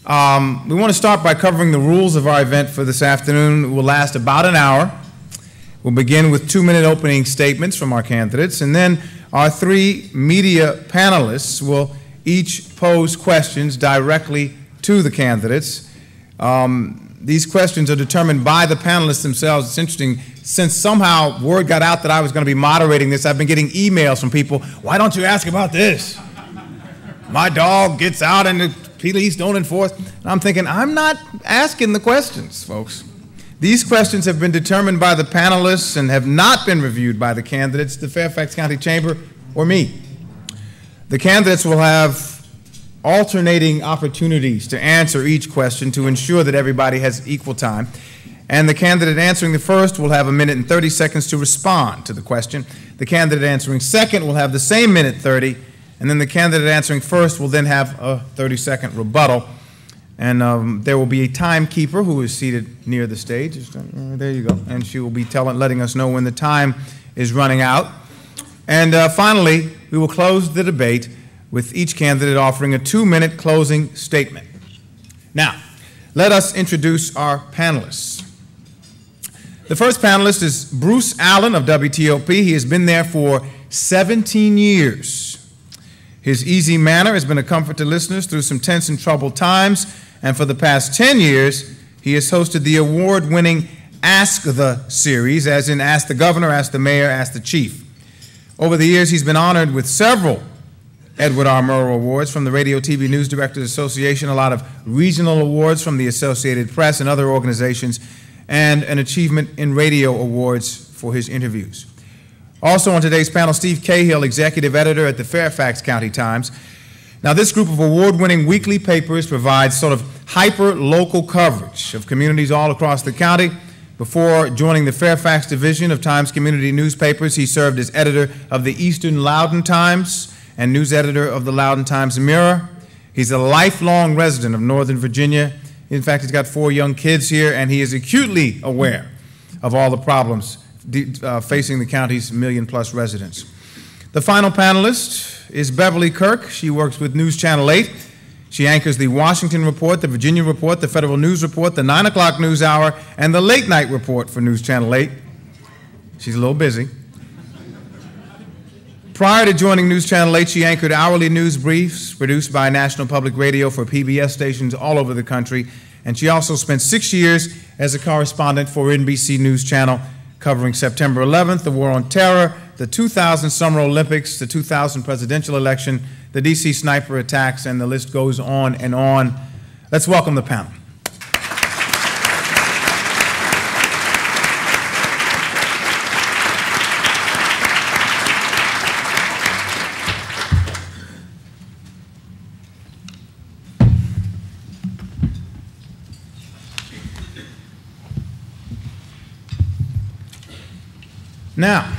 We want to start by covering the rules of our event for this afternoon. It will last about an hour. We'll begin with 2-minute opening statements from our candidates, and then our 3 media panelists will each pose questions directly to the candidates. These questions are determined by the panelists themselves. It's interesting, since somehow word got out that I was going to be moderating this, I've been getting emails from people, why don't you ask about this? My dog gets out and the police don't enforce. And I'm thinking, I'm not asking the questions, folks. These questions have been determined by the panelists and have not been reviewed by the candidates, the Fairfax County Chamber, or me. The candidates will have alternating opportunities to answer each question to ensure that everybody has equal time. And the candidate answering the first will have 1 minute and 30 seconds to respond to the question. The candidate answering second will have the same 1:30, and then the candidate answering first will then have a 30-second rebuttal. And there will be a timekeeper who is seated near the stage. There you go. And she will be letting us know when the time is running out. And finally, we will close the debate with each candidate offering a 2-minute closing statement. Now, let us introduce our panelists. The first panelist is Bruce Allen of WTOP. He has been there for 17 years. His easy manner has been a comfort to listeners through some tense and troubled times, and for the past 10 years, he has hosted the award-winning Ask the series, as in Ask the Governor, Ask the Mayor, Ask the Chief. Over the years, he's been honored with several Edward R. Murrow Awards from the Radio TV News Directors Association, a lot of regional awards from the Associated Press and other organizations, and an Achievement in Radio Awards for his interviews. Also on today's panel, Steve Cahill, executive editor at the Fairfax County Times. Now, this group of award-winning weekly papers provides sort of hyper-local coverage of communities all across the county. Before joining the Fairfax division of Times Community Newspapers, he served as editor of the Eastern Loudoun Times and news editor of the Loudoun Times-Mirror. He's a lifelong resident of Northern Virginia. In fact, he's got 4 young kids here, and he is acutely aware of all the problems facing the county's million-plus residents. The final panelist is Beverly Kirk. She works with News Channel 8. She anchors the Washington Report, the Virginia Report, the Federal News Report, the 9 o'clock News Hour, and the Late Night Report for News Channel 8. She's a little busy. Prior to joining News Channel 8, she anchored hourly news briefs produced by National Public Radio for PBS stations all over the country, and she also spent 6 years as a correspondent for NBC News Channel, covering September 11th, the War on Terror, the 2000 Summer Olympics, the 2000 presidential election, the D.C. sniper attacks, and the list goes on and on. Let's welcome the panel. Now,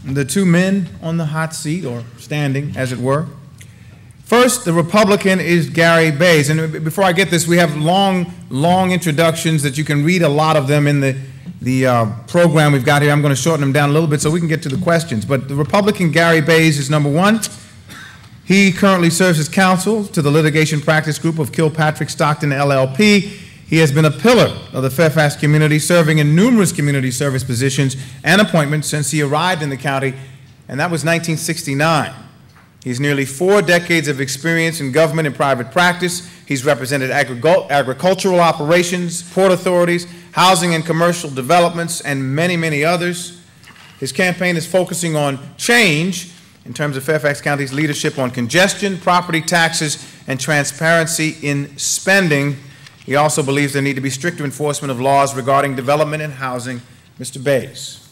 the 2 men on the hot seat, or standing, as it were. First, the Republican is Gerry Baise. And before I get this, we have long introductions that you can read a lot of them in the program we've got here. I'm going to shorten them down a little bit so we can get to the questions. But the Republican Gerry Baise is number 1. He currently serves as counsel to the litigation practice group of Kilpatrick Stockton LLP. He has been a pillar of the Fairfax community, serving in numerous community service positions and appointments since he arrived in the county, and that was 1969. He's nearly 4 decades of experience in government and private practice. He's represented agricultural operations, port authorities, housing and commercial developments, and many, many others. His campaign is focusing on change in terms of Fairfax County's leadership on congestion, property taxes, and transparency in spending. He also believes there need to be stricter enforcement of laws regarding development and housing. Mr. Baise.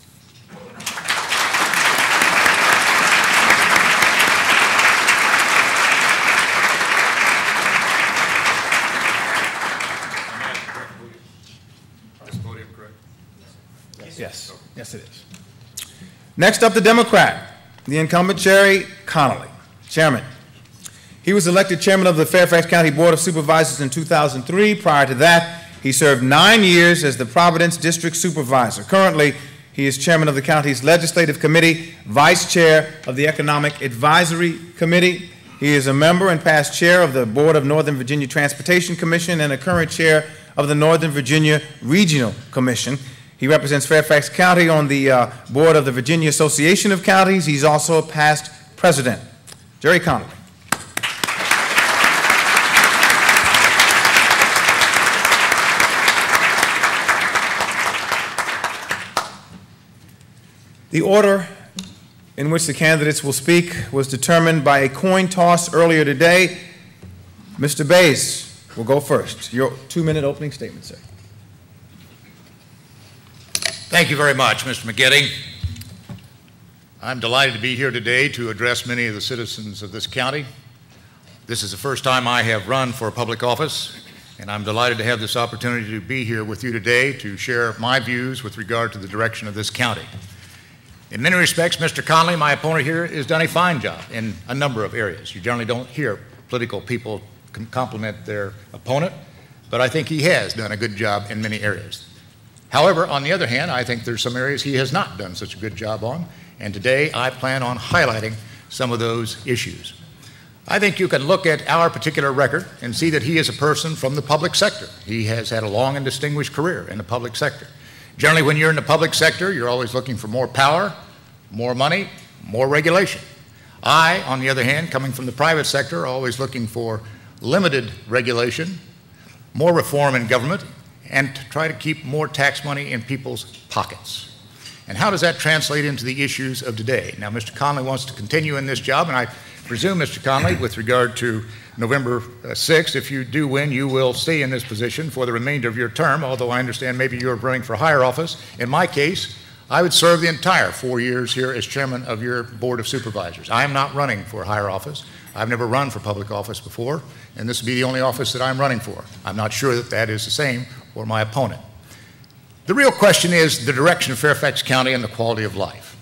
Yes, it is. Next up, the Democrat, the incumbent Gerry.Connolly, chairman. He was elected chairman of the Fairfax County Board of Supervisors in 2003. Prior to that, he served 9 years as the Providence District Supervisor. Currently, he is chairman of the county's Legislative Committee, vice chair of the Economic Advisory Committee, He is a member and past chair of the Board of Northern Virginia Transportation Commission and a current chair of the Northern Virginia Regional Commission. He represents Fairfax County on the board of the Virginia Association of Counties. He's also a past president. Gerry.connolly. The order in which the candidates will speak was determined by a coin toss earlier today. Mr. Baise will go first. Your 2-minute opening statement, sir. Thank you very much, Mr. McGetty. I'm delighted to be here today to address many of the citizens of this county. This is the first time I have run for public office, and I'm delighted to have this opportunity to be here with you today to share my views with regard to the direction of this county. In many respects, Mr. Connolly, my opponent here, has done a fine job in a number of areas. You generally don't hear political people compliment their opponent, but I think he has done a good job in many areas. However, on the other hand, I think there's some areas he has not done such a good job on, and today I plan on highlighting some of those issues. I think you can look at our particular record and see that he is a person from the public sector. He has had a long and distinguished career in the public sector. Generally, when you're in the public sector, you're always looking for more power, more money, more regulation. I, on the other hand, coming from the private sector, always looking for limited regulation, more reform in government, and to try to keep more tax money in people's pockets. And how does that translate into the issues of today? Now, Mr. Connolly wants to continue in this job, and I presume, Mr. Connolly, with regard to November 6th, if you do win, you will stay in this position for the remainder of your term, although I understand maybe you're running for higher office. In my case, I would serve the entire 4 years here as chairman of your Board of Supervisors. I am not running for higher office. I've never run for public office before, and this will be the only office that I'm running for. I'm not sure that that is the same for my opponent. The real question is the direction of Fairfax County and the quality of life.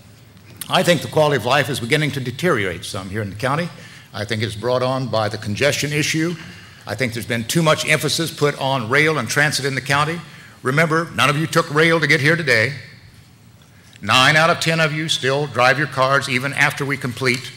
I think the quality of life is beginning to deteriorate some here in the county. I think it's brought on by the congestion issue. I think there's been too much emphasis put on rail and transit in the county. Remember, none of you took rail to get here today. 9 out of 10 of you still drive your cars even after we complete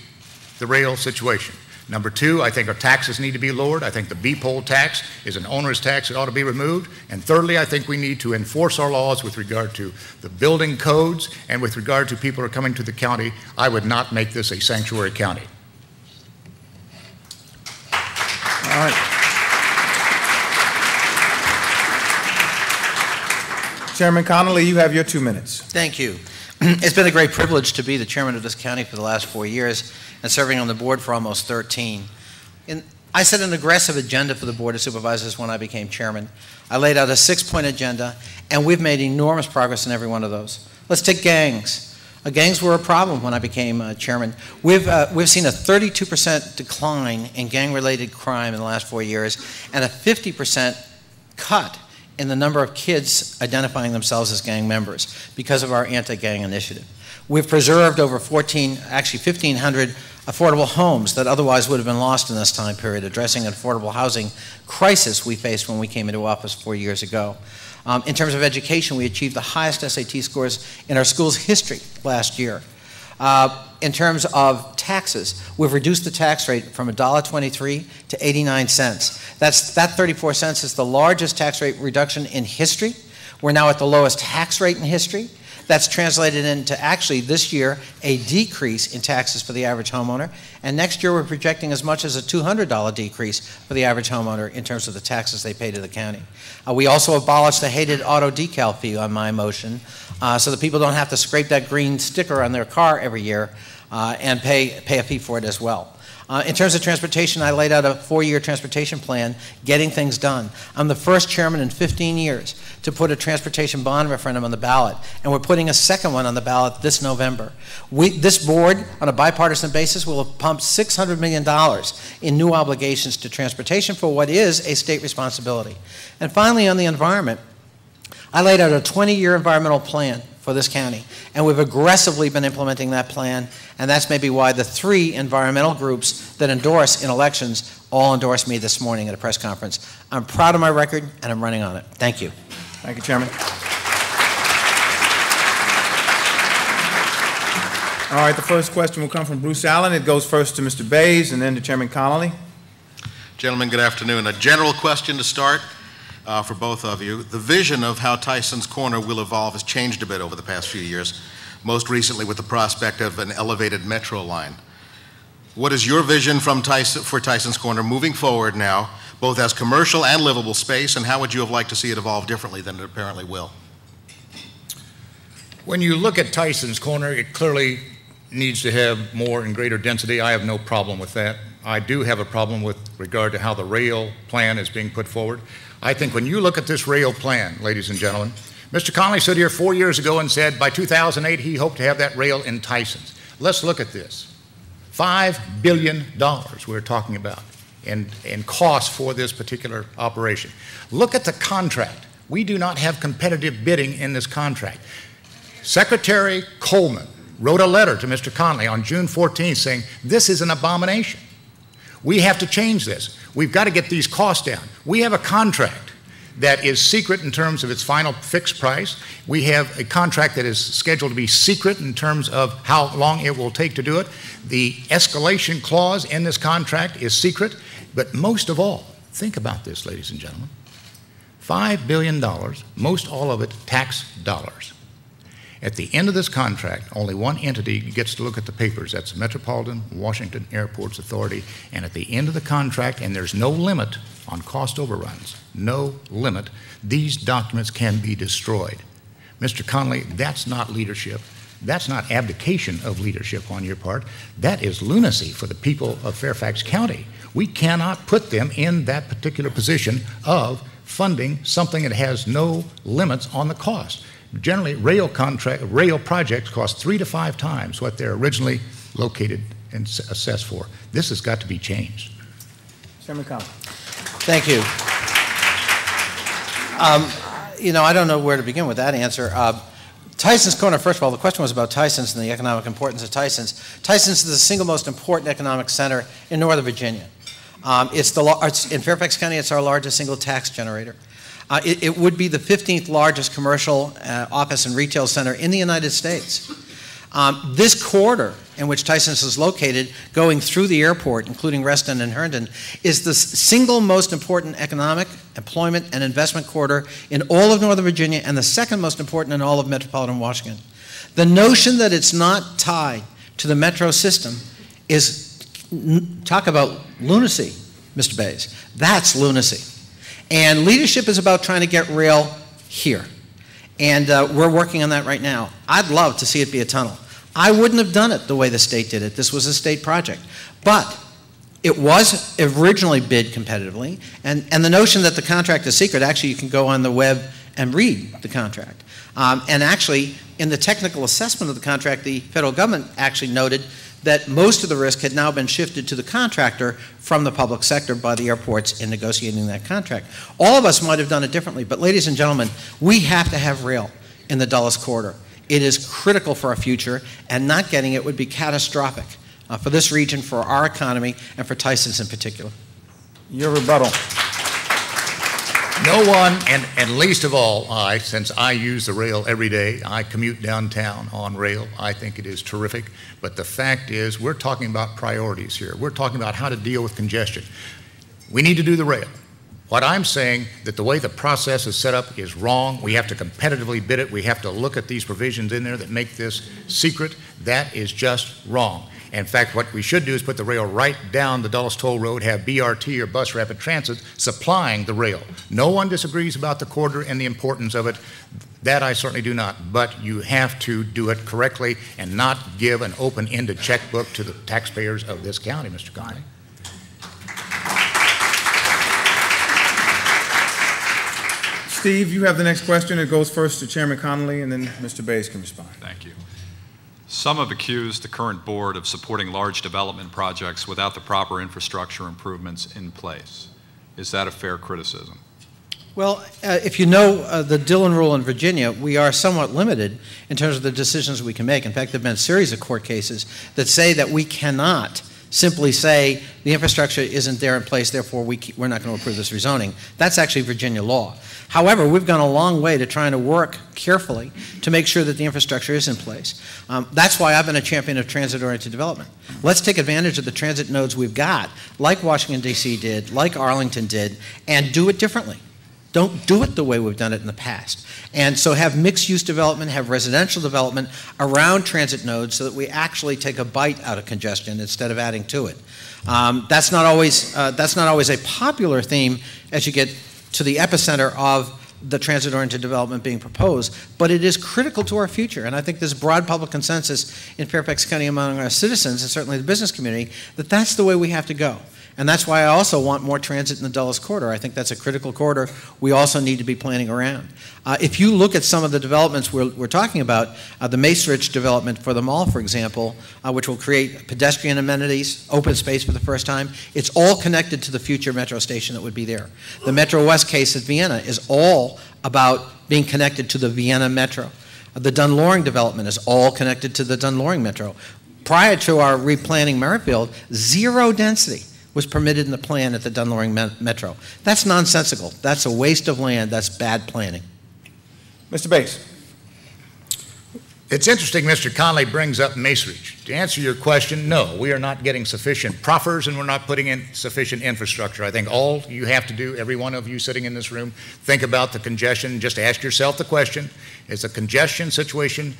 the rail situation. Number 2, I think our taxes need to be lowered. I think the B-poll tax is an onerous tax that ought to be removed. And thirdly, I think we need to enforce our laws with regard to the building codes and with regard to people who are coming to the county. I would not make this a sanctuary county. All right. Chairman Connolly, you have your 2 minutes. Thank you. It's been a great privilege to be the chairman of this county for the last 4 years and serving on the board for almost 13. I set an aggressive agenda for the Board of Supervisors when I became chairman. I laid out a 6-point agenda, and we've made enormous progress in every one of those. Let's take gangs. Gangs were a problem when I became chairman. We've seen a 32% decline in gang-related crime in the last 4 years and a 50% cut in the number of kids identifying themselves as gang members because of our anti-gang initiative. We've preserved over 1,500 affordable homes that otherwise would have been lost in this time period, addressing an affordable housing crisis we faced when we came into office 4 years ago. In terms of education, we achieved the highest SAT scores in our school's history last year. In terms of taxes, we've reduced the tax rate from $1.23 to 89 cents. That 34 cents is the largest tax rate reduction in history. We're now at the lowest tax rate in history. That's translated into actually this year a decrease in taxes for the average homeowner. And next year we're projecting as much as a $200 decrease for the average homeowner in terms of the taxes they pay to the county. We also abolished the hated auto decal fee on my motion so that people don't have to scrape that green sticker on their car every year and pay a fee for it as well. In terms of transportation, I laid out a 4-year transportation plan, getting things done. I'm the first chairman in 15 years to put a transportation bond referendum on the ballot, and we're putting a second one on the ballot this November. This board, on a bipartisan basis, will have pumped $600 million in new obligations to transportation for what is a state responsibility. And finally, on the environment, I laid out a 20-year environmental plan for this county, and we've aggressively been implementing that plan, and that's maybe why the 3 environmental groups that endorse in elections all endorsed me this morning at a press conference. I'm proud of my record, and I'm running on it. Thank you. Thank you, Chairman. All right, the first question will come from Bruce Allen. It goes first to Mr. Baise and then to Chairman Connolly. Gentlemen, good afternoon. A general question to start for both of you. The vision of how Tyson's Corner will evolve has changed a bit over the past few years, most recently with the prospect of an elevated metro line. What is your vision for Tyson's Corner moving forward now, both as commercial and livable space, and how would you have liked to see it evolve differently than it apparently will? When you look at Tyson's Corner, it clearly needs to have more and greater density. I have no problem with that. I do have a problem with regard to how the rail plan is being put forward. I think when you look at this rail plan, ladies and gentlemen, Mr. Connolly stood here 4 years ago and said by 2008 he hoped to have that rail in Tyson's. Let's look at this. $5 billion we're talking about in cost for this particular operation. Look at the contract. We do not have competitive bidding in this contract. Secretary Coleman wrote a letter to Mr. Connolly on June 14th saying, this is an abomination. We have to change this. We've got to get these costs down. We have a contract that is secret in terms of its final fixed price. We have a contract that is scheduled to be secret in terms of how long it will take to do it. The escalation clause in this contract is secret. But most of all, think about this, ladies and gentlemen. $5 billion, most all of it tax dollars. At the end of this contract, only one entity gets to look at the papers. That's the Metropolitan Washington Airports Authority. And at the end of the contract, and there's no limit on cost overruns, no limit, these documents can be destroyed. Mr. Connolly, that's not leadership. That's not abdication of leadership on your part. That is lunacy for the people of Fairfax County. We cannot put them in that particular position of funding something that has no limits on the cost. Generally, rail projects cost 3 to 5 times what they're originally located and assessed for. This has got to be changed. Chairman Connolly. Thank you. You know, I don't know where to begin with that answer. Tyson's Corner, first of all, the question was about Tyson's and the economic importance of Tyson's. Tyson's is the single most important economic center in Northern Virginia. In Fairfax County, it's our largest single tax generator. It would be the 15th largest commercial office and retail center in the United States. This corridor in which Tyson's is located, going through the airport, including Reston and Herndon, is the single most important economic, employment, and investment corridor in all of Northern Virginia and the second most important in all of metropolitan Washington. The notion that it's not tied to the metro system is, talk about lunacy, Mr. Baise. That's lunacy. And leadership is about trying to get rail here. And we're working on that right now. I'd love to see it be a tunnel. I wouldn't have done it the way the state did it. This was a state project. But it was originally bid competitively. And the notion that the contract is secret, actually you can go on the web and read the contract. And actually, in the technical assessment of the contract, the federal government actually noted that most of the risk had now been shifted to the contractor from the public sector by the airports in negotiating that contract. All of us might have done it differently, but ladies and gentlemen, we have to have rail in the Dulles Corridor. It is critical for our future, and not getting it would be catastrophic for this region, for our economy, and for Tyson's in particular. Your rebuttal. No one, and least of all I, since I use the rail every day, I commute downtown on rail, I think it is terrific. But the fact is, we're talking about priorities here. We're talking about how to deal with congestion. We need to do the rail. What I'm saying, that the way the process is set up is wrong. We have to competitively bid it. We have to look at these provisions in there that make this secret. That is just wrong. In fact, what we should do is put the rail right down the Dulles Toll Road, have BRT or bus rapid transit supplying the rail. No one disagrees about the corridor and the importance of it. That I certainly do not. But you have to do it correctly and not give an open-ended checkbook to the taxpayers of this county, Mr. Connolly. Steve, you have the next question. It goes first to Chairman Connolly, and then Mr. Baise can respond. Thank you. Some have accused the current board of supporting large development projects without the proper infrastructure improvements in place. Is that a fair criticism? Well, if you know the Dillon rule in Virginia, we are somewhat limited in terms of the decisions we can make. In fact, there have been a series of court cases that say that we cannot simply say the infrastructure isn't there in place, therefore we're not going to approve this rezoning. That's actually Virginia law. However, we've gone a long way to trying to work carefully to make sure that the infrastructure is in place. That's why I've been a champion of transit-oriented development. Let's take advantage of the transit nodes we've got, like Washington, D.C. did, like Arlington did, and do it differently. Don't do it the way we've done it in the past. And so have mixed-use development, have residential development around transit nodes so that we actually take a bite out of congestion instead of adding to it. That's not always a popular theme as you get to the epicenter of the transit-oriented development being proposed, but it is critical to our future. And I think there's broad public consensus in Fairfax County among our citizens, and certainly the business community, that that's the way we have to go. And that's why I also want more transit in the Dulles Corridor. I think that's a critical corridor we also need to be planning around. If you look at some of the developments we're talking about, the Macerich development for the mall, for example, which will create pedestrian amenities, open space for the first time, it's all connected to the future metro station that would be there. The Metro West case at Vienna is all about being connected to the Vienna Metro. The Dunloring development is all connected to the Dunloring Metro. Prior to our replanning Merrifield, zero density was permitted in the plan at the Dunloring Metro. That's nonsensical. That's a waste of land. That's bad planning. Mr. Baise. It's interesting Mr. Connolly brings up Macerich. To answer your question, no, we are not getting sufficient proffers and we're not putting in sufficient infrastructure. I think all you have to do, every one of you sitting in this room, think about the congestion. Just ask yourself the question, is the congestion situation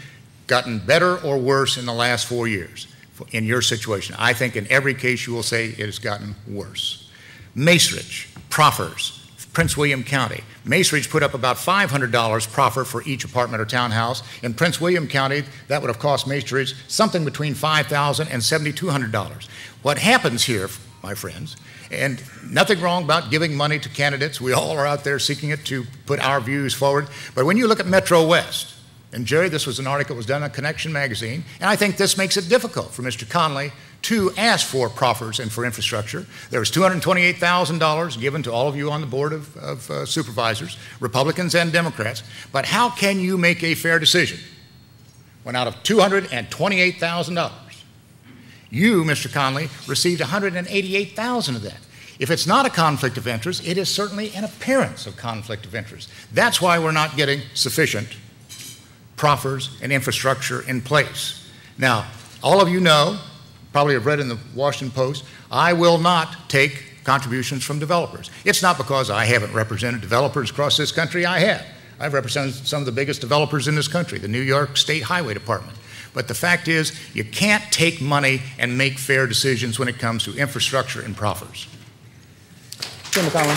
gotten better or worse in the last 4 years? In your situation, I think in every case you will say it has gotten worse. Macerich, proffers, Prince William County. Macerich put up about $500 proffer for each apartment or townhouse. In Prince William County, that would have cost Macerich something between $5,000 and $7,200. What happens here, my friends, and nothing wrong about giving money to candidates. We all are out there seeking it to put our views forward. But when you look at Metro West, and Gerry, this was an article that was done on Connection magazine, and I think this makes it difficult for Mr. Connolly to ask for proffers and for infrastructure. There was $228,000 given to all of you on the Board of Supervisors, Republicans and Democrats, but how can you make a fair decision when out of $228,000, you, Mr. Connolly, received $188,000 of that? If it's not a conflict of interest, it is certainly an appearance of conflict of interest. That's why we're not getting sufficient proffers and infrastructure in place. Now, all of you know, probably have read in the Washington Post, I will not take contributions from developers. It's not because I haven't represented developers across this country. I have. I've represented some of the biggest developers in this country, the New York State Highway Department. But the fact is, you can't take money and make fair decisions when it comes to infrastructure and proffers. Jim McCollum.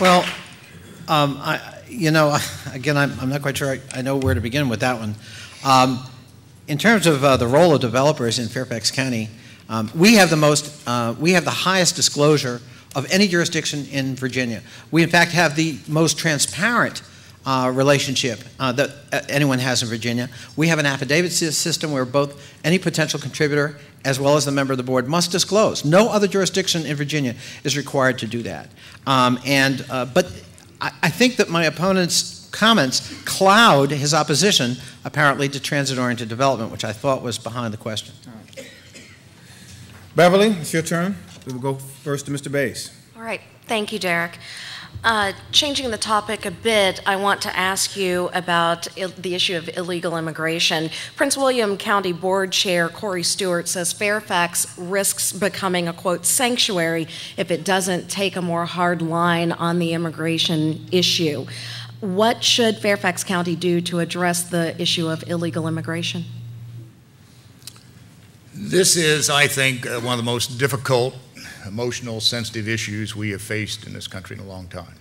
Well, again, I'm not quite sure I know where to begin with that one. In terms of the role of developers in Fairfax County, we have the highest disclosure of any jurisdiction in Virginia. We, in fact, have the most transparent relationship that anyone has in Virginia. We have an affidavit system where both any potential contributor as well as the member of the board must disclose. No other jurisdiction in Virginia is required to do that. But I think that my opponent's comments cloud his opposition, apparently, to transit-oriented development, which I thought was behind the question. Beverly, it's your turn. We'll go first to Mr. Baise. All right. Thank you, Derek. Changing the topic a bit, I want to ask you about the issue of illegal immigration. Prince William County Board Chair Corey Stewart says Fairfax risks becoming a, quote, sanctuary if it doesn't take a more hard line on the immigration issue. What should Fairfax County do to address the issue of illegal immigration? This is, I think, one of the most difficult, emotional, sensitive issues we have faced in this country in a long time.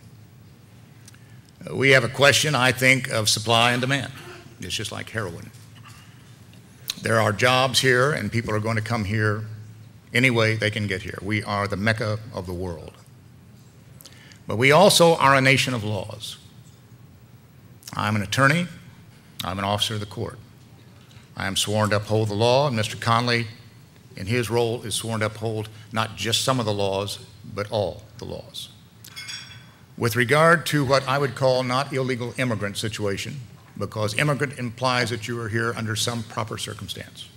We have a question, I think, of supply and demand. It's just like heroin. There are jobs here, and people are going to come here any way they can get here. We are the Mecca of the world. But we also are a nation of laws. I'm an attorney. I'm an officer of the court. I am sworn to uphold the law, and Mr. Connolly, in his role, is sworn to uphold not just some of the laws, but all the laws. With regard to what I would call not illegal immigrant situation, because immigrant implies that you are here under some proper circumstance.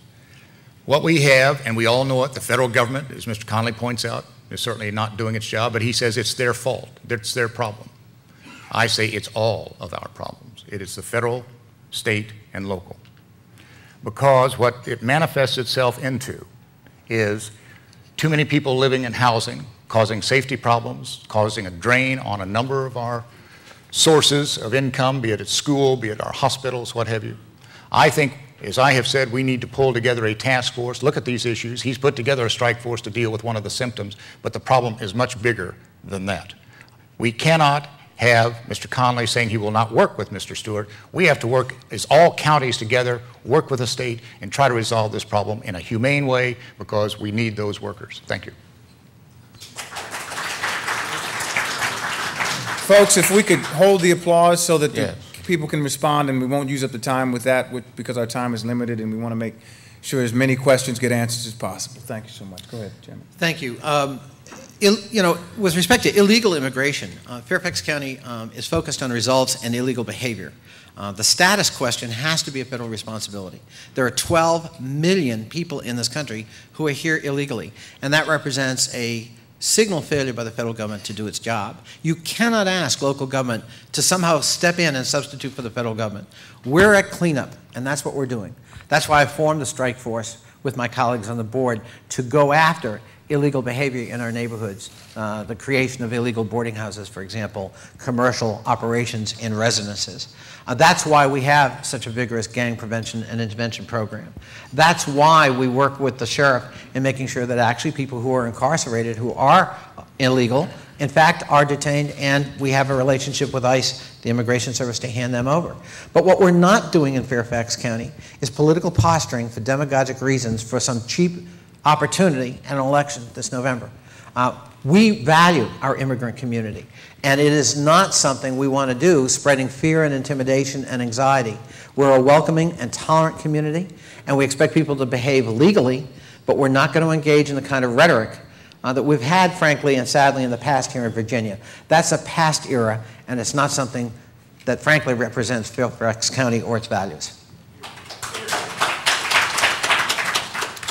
What we have, and we all know it, the federal government, as Mr. Connolly points out, is certainly not doing its job, but he says it's their fault, it's their problem. I say it's all of our problems. It is the federal, state, and local. Because what it manifests itself into is too many people living in housing, causing safety problems, causing a drain on a number of our sources of income, be it at school, be it our hospitals, what have you. I think, as I have said, we need to pull together a task force, look at these issues. He's put together a strike force to deal with one of the symptoms, but the problem is much bigger than that. We cannot have Mr. Connolly saying he will not work with Mr. Stewart. We have to work as all counties together, work with the state, and try to resolve this problem in a humane way because we need those workers. Thank you. Folks, if we could hold the applause so that the people can respond, and we won't use up the time with that because our time is limited and we want to make sure as many questions get answered as possible. Thank you so much. Go ahead, Chairman. Thank you. With respect to illegal immigration, Fairfax County is focused on results and illegal behavior. The status question has to be a federal responsibility. There are 12 million people in this country who are here illegally, and that represents a signal failure by the federal government to do its job. You cannot ask local government to somehow step in and substitute for the federal government. We're at cleanup, and that's what we're doing. That's why I formed the strike force with my colleagues on the board to go after illegal behavior in our neighborhoods, the creation of illegal boarding houses, for example, commercial operations in residences. That's why we have such a vigorous gang prevention and intervention program. That's why we work with the sheriff in making sure that actually people who are incarcerated, who are illegal, in fact, are detained, and we have a relationship with ICE, the Immigration Service, to hand them over. But what we're not doing in Fairfax County is political posturing for demagogic reasons for some cheap opportunity and an election this November. We value our immigrant community, and it is not something we want to do spreading fear and intimidation and anxiety. We're a welcoming and tolerant community, and we expect people to behave legally, but we're not going to engage in the kind of rhetoric that we've had, frankly, and sadly in the past here in Virginia. That's a past era, and it's not something that, frankly, represents Fairfax County or its values.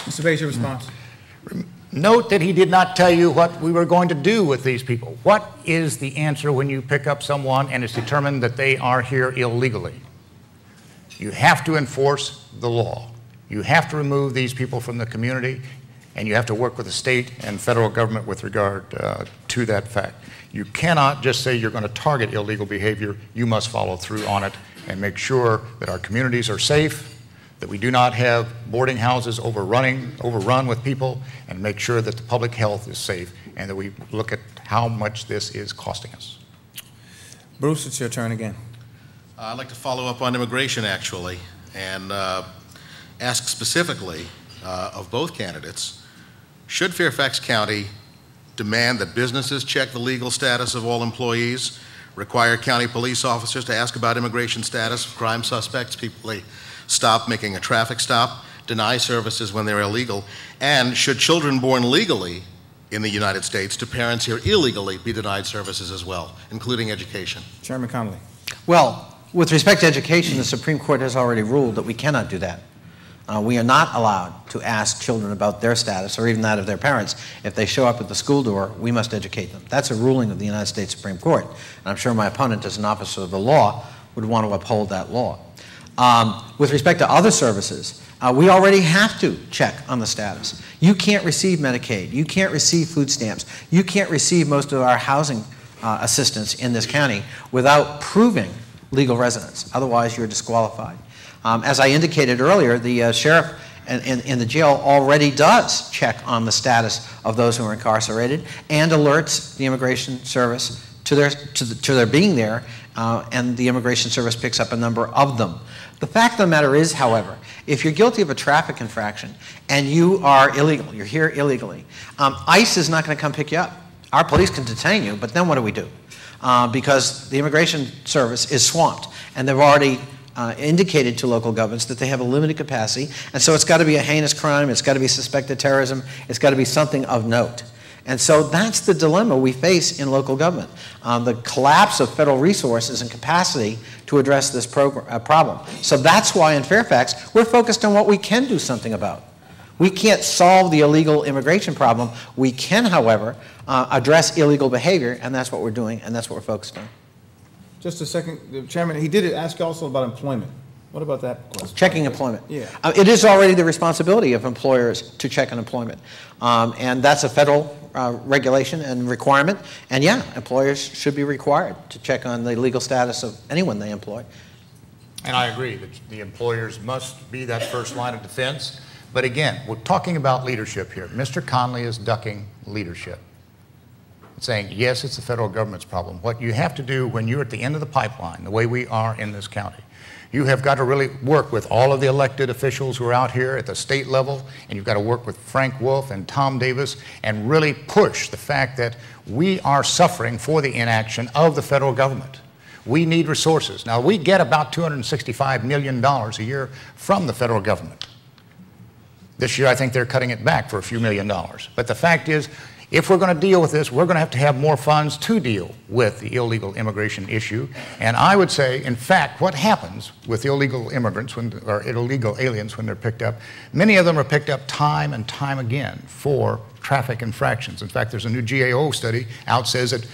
Mr. Baise, your response. Note that he did not tell you what we were going to do with these people. What is the answer when you pick up someone and it's determined that they are here illegally? You have to enforce the law. You have to remove these people from the community, and you have to work with the state and federal government with regard to that fact. You cannot just say you're going to target illegal behavior. You must follow through on it and make sure that our communities are safe, that we do not have boarding houses overrun with people, and make sure that the public health is safe, and that we look at how much this is costing us. Bruce, it's your turn again. I'd like to follow up on immigration, actually, and ask specifically of both candidates, should Fairfax County demand that businesses check the legal status of all employees, require county police officers to ask about immigration status of crime suspects, people they stop making a traffic stop, deny services when they're illegal, and should children born legally in the United States to parents here illegally be denied services as well, including education? Chairman Connolly. Well, with respect to education, the Supreme Court has already ruled that we cannot do that. We are not allowed to ask children about their status or even that of their parents. If they show up at the school door, we must educate them. That's a ruling of the United States Supreme Court. And I'm sure my opponent, as an officer of the law, would want to uphold that law. With respect to other services, we already have to check on the status. You can't receive Medicaid. You can't receive food stamps. You can't receive most of our housing assistance in this county without proving legal residence. Otherwise, you're disqualified. As I indicated earlier, the sheriff in the jail already does check on the status of those who are incarcerated and alerts the Immigration Service to their being there, and the Immigration Service picks up a number of them. The fact of the matter is, however, if you're guilty of a traffic infraction and you are illegal, you're here illegally, ICE is not going to come pick you up. Our police can detain you, but then what do we do? Because the Immigration Service is swamped, and they've already indicated to local governments that they have a limited capacity, and so it's got to be a heinous crime, it's got to be suspected terrorism, it's got to be something of note. And so that's the dilemma we face in local government, the collapse of federal resources and capacity to address this problem. So that's why in Fairfax, we're focused on what we can do something about. We can't solve the illegal immigration problem. We can, however, address illegal behavior, and that's what we're doing, and that's what we're focused on. Just a second, Chairman, he did ask also about employment. What about that question? Checking employment. Yeah. It is already the responsibility of employers to check on employment. And that's a federal regulation and requirement. And yeah, employers should be required to check on the legal status of anyone they employ. And I agree that the employers must be that first line of defense. But again, we're talking about leadership here. Mr. Connolly is ducking leadership, saying, yes, it's the federal government's problem. What you have to do when you're at the end of the pipeline, the way we are in this county, you have got to really work with all of the elected officials who are out here at the state level, and you've got to work with Frank Wolf and Tom Davis and really push the fact that we are suffering for the inaction of the federal government. We need resources. Now, we get about $265 million a year from the federal government. This year, I think they're cutting it back for a few $1 million. But the fact is, if we're going to deal with this, we're going to have more funds to deal with the illegal immigration issue. And I would say, in fact, what happens with illegal immigrants or illegal aliens when they're picked up, many of them are picked up time and time again for traffic infractions. In fact, there's a new GAO study out says that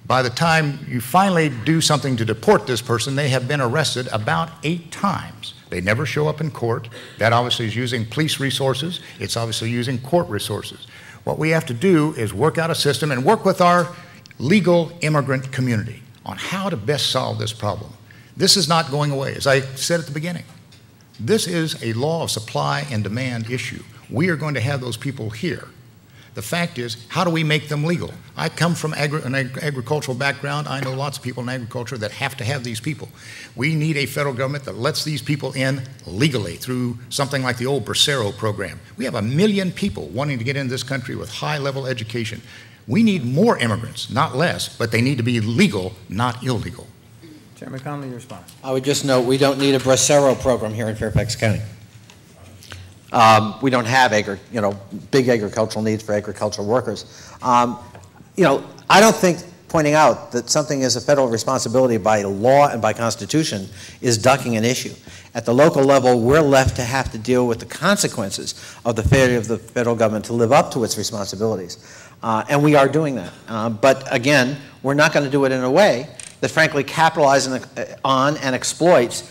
by the time you finally do something to deport this person, they have been arrested about 8 times. They never show up in court. That obviously is using police resources. It's obviously using court resources. What we have to do is work out a system and work with our legal immigrant community on how to best solve this problem. This is not going away. As I said at the beginning, this is a law of supply and demand issue. We are going to have those people here. The fact is, how do we make them legal? I come from an agricultural background. I know lots of people in agriculture that have to have these people. We need a federal government that lets these people in legally through something like the old Bracero program. We have 1 million people wanting to get into this country with high-level education. We need more immigrants, not less, but they need to be legal, not illegal. Chairman Connolly, your response. I would just note we don't need a Bracero program here in Fairfax County. We don't have big agricultural needs for agricultural workers. I don't think pointing out that something is a federal responsibility by law and by Constitution is ducking an issue. At the local level, we're left to have to deal with the consequences of the failure of the federal government to live up to its responsibilities. And we are doing that. But again, we're not going to do it in a way that frankly capitalizes on and exploits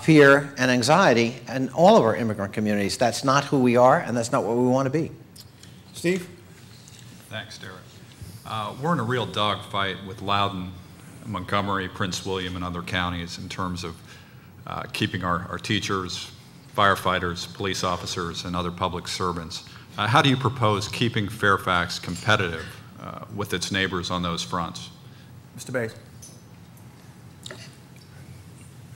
fear and anxiety in all of our immigrant communities. That's not who we are, and that's not what we want to be. Steve? Thanks, Derek. We're in a real dogfight with Loudoun, Montgomery, Prince William, and other counties in terms of keeping our teachers, firefighters, police officers, and other public servants. How do you propose keeping Fairfax competitive with its neighbors on those fronts? Mr. Baise.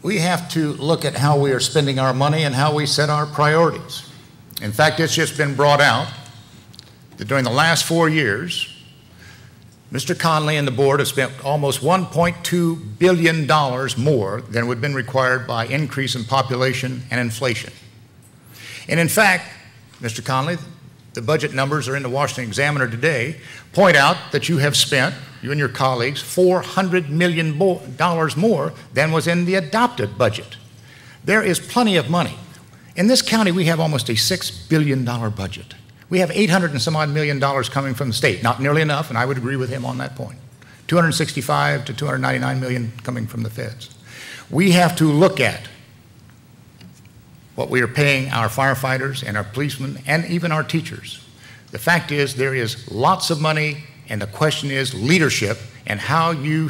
We have to look at how we are spending our money and how we set our priorities. In fact, it's just been brought out that during the last 4 years, Mr. Connolly and the board have spent almost $1.2 billion more than would have been required by increase in population and inflation. And in fact, Mr. Connolly, the budget numbers are in the Washington Examiner today, point out that you have spent, you and your colleagues, $400 million more than was in the adopted budget. There is plenty of money. In this county, we have almost a $6 billion budget. We have $800 and some odd million coming from the state. Not nearly enough, and I would agree with him on that point. 265 to 299 million coming from the feds. We have to look at what we are paying our firefighters and our policemen and even our teachers. The fact is there is lots of money, and the question is leadership and how you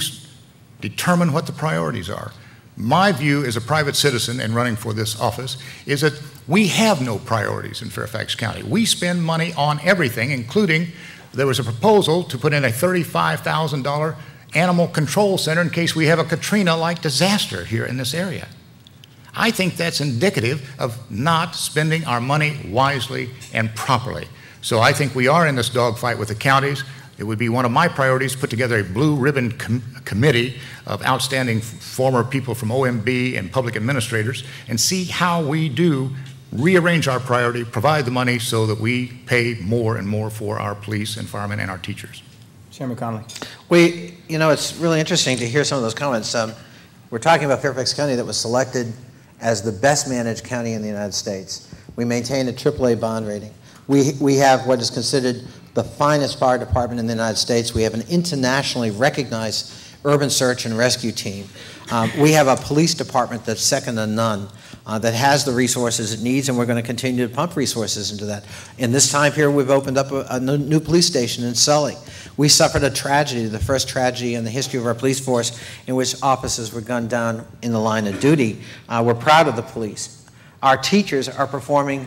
determine what the priorities are. My view as a private citizen and running for this office is that we have no priorities in Fairfax County. We spend money on everything, including there was a proposal to put in a $35,000 animal control center in case we have a Katrina-like disaster here in this area. I think that's indicative of not spending our money wisely and properly. So I think we are in this dogfight with the counties. It would be one of my priorities to put together a blue ribbon committee of outstanding former people from OMB and public administrators and see how we do rearrange our priority, provide the money so that we pay more and more for our police and firemen and our teachers. Chairman Connolly. It's really interesting to hear some of those comments. We're talking about Fairfax County that was selected as the best managed county in the United States. We maintain a AAA bond rating. We have what is considered the finest fire department in the United States. We have an internationally recognized urban search and rescue team. We have a police department that's second to none, that has the resources it needs, and we're going to continue to pump resources into that. In this time period, we've opened up a new police station in Sully. We suffered a tragedy, the first tragedy in the history of our police force, in which officers were gunned down in the line of duty. We're proud of the police. Our teachers are performing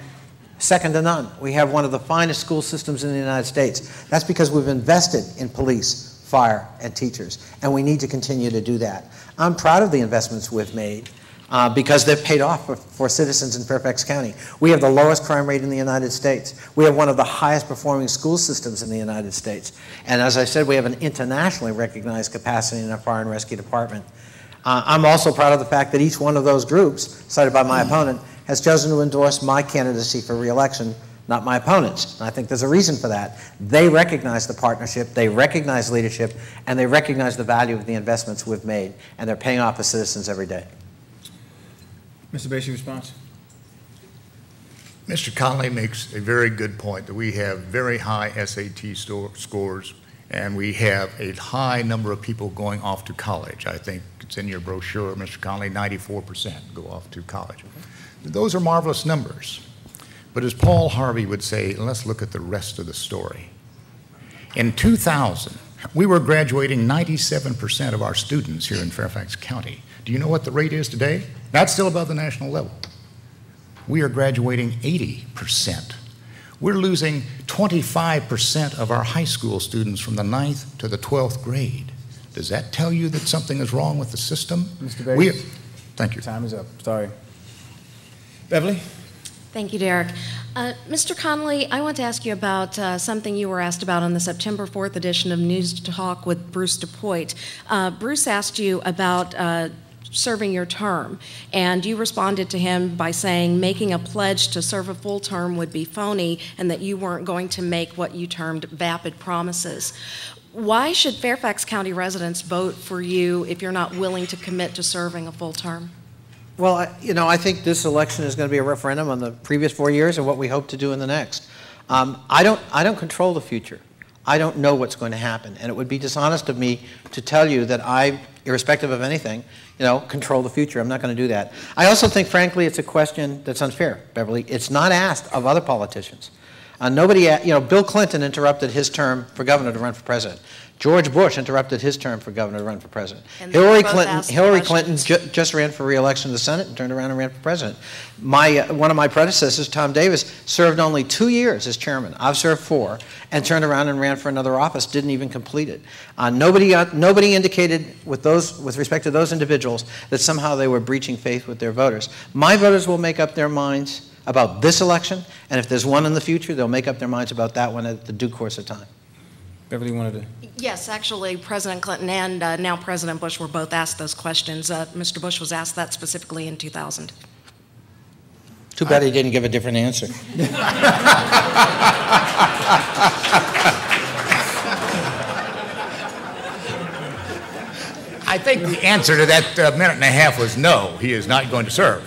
second to none. We have one of the finest school systems in the United States. That's because we've invested in police, fire, and teachers, and we need to continue to do that. I'm proud of the investments we've made because they've paid off for citizens in Fairfax County. We have the lowest crime rate in the United States. We have one of the highest performing school systems in the United States. And as I said, we have an internationally recognized capacity in our fire and rescue department. I'm also proud of the fact that each one of those groups, cited by my opponent, has chosen to endorse my candidacy for re-election, not my opponent's. And I think there's a reason for that. They recognize the partnership, they recognize leadership, and they recognize the value of the investments we've made, and they're paying off for citizens every day. Mr. Baise, response. Mr. Connolly makes a very good point that we have very high SAT scores, and we have a high number of people going off to college. I think it's in your brochure, Mr. Connolly, 94% go off to college. Those are marvelous numbers. But as Paul Harvey would say, let's look at the rest of the story. In 2000, we were graduating 97% of our students here in Fairfax County. Do you know what the rate is today? That's still above the national level. We are graduating 80%. We're losing 25% of our high school students from the 9th to the 12th grade. Does that tell you that something is wrong with the system? Mr. Baise, thank you. Time is up. Sorry. Beverly? Thank you, Derek. Mr. Connolly, I want to ask you about something you were asked about on the September 4th edition of News Talk with Bruce DuPoit. Bruce asked you about serving your term, and you responded to him by saying making a pledge to serve a full term would be phony and that you weren't going to make what you termed vapid promises. Why should Fairfax County residents vote for you if you're not willing to commit to serving a full term? Well, I think this election is going to be a referendum on the previous 4 years and what we hope to do in the next. I don't control the future. I don't know what's going to happen, and it would be dishonest of me to tell you that I, irrespective of anything, control the future. I'm not going to do that. I also think, frankly, it's a question that's unfair, Beverly. It's not asked of other politicians. Bill Clinton interrupted his term for governor to run for president. George Bush interrupted his term for governor to run for president. Hillary Clinton just ran for re-election to the Senate and turned around and ran for president. One of my predecessors, Tom Davis, served only 2 years as chairman. I've served 4, and turned around and ran for another office, didn't even complete it. Nobody indicated with respect to those individuals that somehow they were breaching faith with their voters. My voters will make up their minds about this election, and if there's one in the future, they'll make up their minds about that one at the due course of time. Beverly wanted to... Yes, actually, President Clinton and now President Bush were both asked those questions. Mr. Bush was asked that specifically in 2000. Too bad he didn't give a different answer. I think the answer to that minute and a half was no, he is not going to serve.